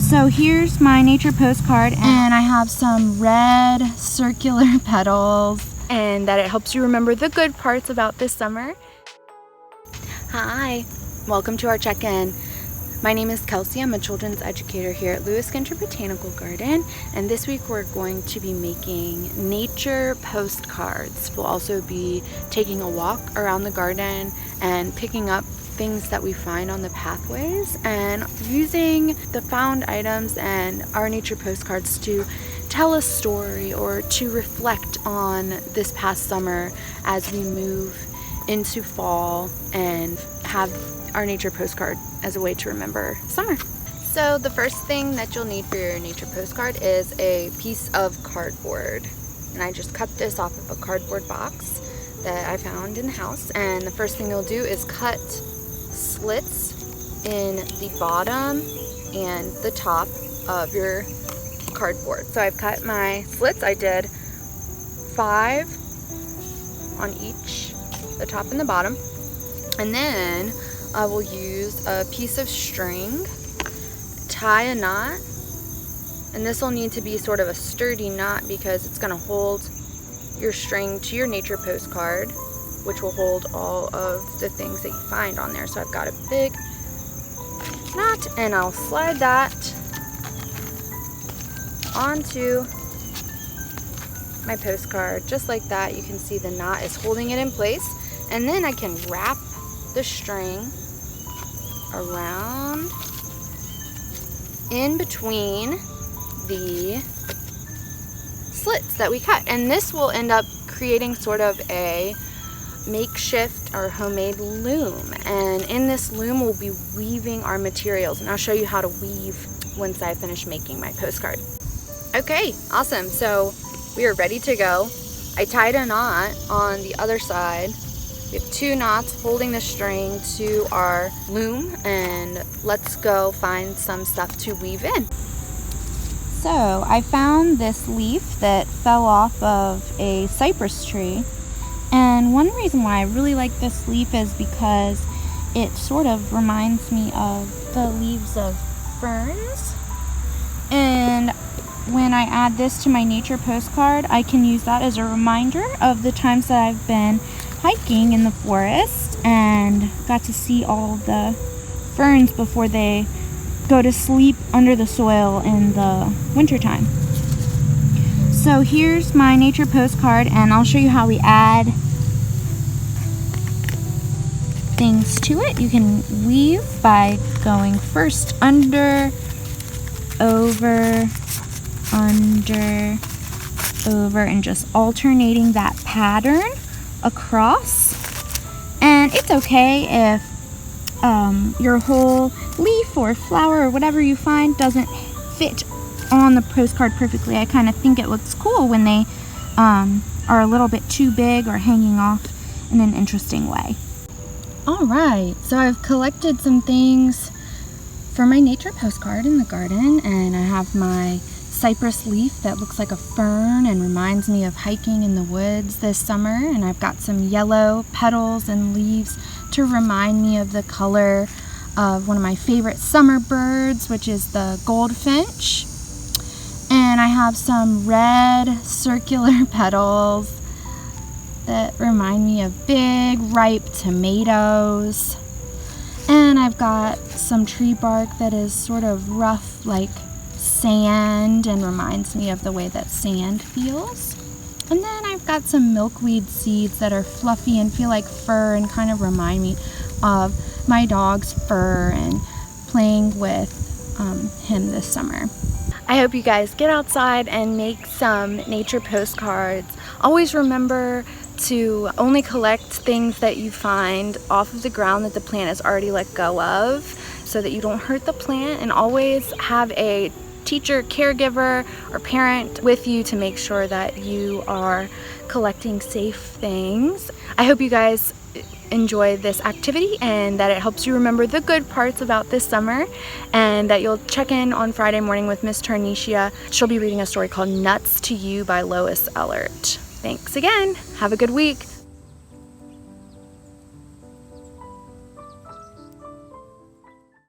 So here's my nature postcard, and I have some red circular petals, and that it helps you remember the good parts about this summer. Hi, welcome to our check-in. My name is Kelsey. I'm a children's educator here at Ginter Botanical Garden, and this week we're going to be making nature postcards. We'll also be taking a walk around the garden and picking up things that we find on the pathways and using the found items and our nature postcards to tell a story or to reflect on this past summer as we move into fall and have our nature postcard as a way to remember summer. So the first thing that you'll need for your nature postcard is a piece of cardboard, and I just cut this off of a cardboard box that I found in the house. And the first thing you'll do is cut slits in the bottom and the top of your cardboard. So I've cut my slits. I did 5 on each, the top and the bottom, and then I will use a piece of string, tie a knot, and this will need to be sort of a sturdy knot because it's going to hold your string to your nature postcard, which will hold all of the things that you find on there. So I've got a big knot, and I'll slide that onto my postcard just like that. You can see the knot is holding it in place, and then I can wrap the string around in between the slits that we cut, and this will end up creating sort of a makeshift or homemade loom. And in this loom we'll be weaving our materials, and I'll show you how to weave once I finish making my postcard. Okay, awesome. So we are ready to go. I tied a knot on the other side. We have 2 knots holding the string to our loom, and let's go find some stuff to weave in. So I found this leaf that fell off of a cypress tree, and one reason why I really like this leaf is because it sort of reminds me of the leaves of ferns, and when I add this to my nature postcard, I can use that as a reminder of the times that I've been hiking in the forest and got to see all the ferns before they go to sleep under the soil in the wintertime. So here's my nature postcard, and I'll show you how we add things to it. You can weave by going first under, over, under, over, and just alternating that pattern across. And it's okay if your whole leaf or flower or whatever you find doesn't fit on the postcard perfectly. I kind of think it looks cool when they are a little bit too big or hanging off in an interesting way. Alright, so I've collected some things for my nature postcard in the garden, and I have my cypress leaf that looks like a fern and reminds me of hiking in the woods this summer, and I've got some yellow petals and leaves to remind me of the color of one of my favorite summer birds, which is the goldfinch. And I have some red circular petals that remind me of big ripe tomatoes. And I've got some tree bark that is sort of rough like sand and reminds me of the way that sand feels. And then I've got some milkweed seeds that are fluffy and feel like fur and kind of remind me of my dog's fur and playing with him this summer. I hope you guys get outside and make some nature postcards. Always remember to only collect things that you find off of the ground that the plant has already let go of, so that you don't hurt the plant, and always have a teacher, caregiver, or parent with you to make sure that you are collecting safe things. I hope you guys enjoy this activity and that it helps you remember the good parts about this summer, and that you'll check in on Friday morning with Miss Tarnisha. She'll be reading a story called Nuts to You by Lois Ellert. Thanks again. Have a good week.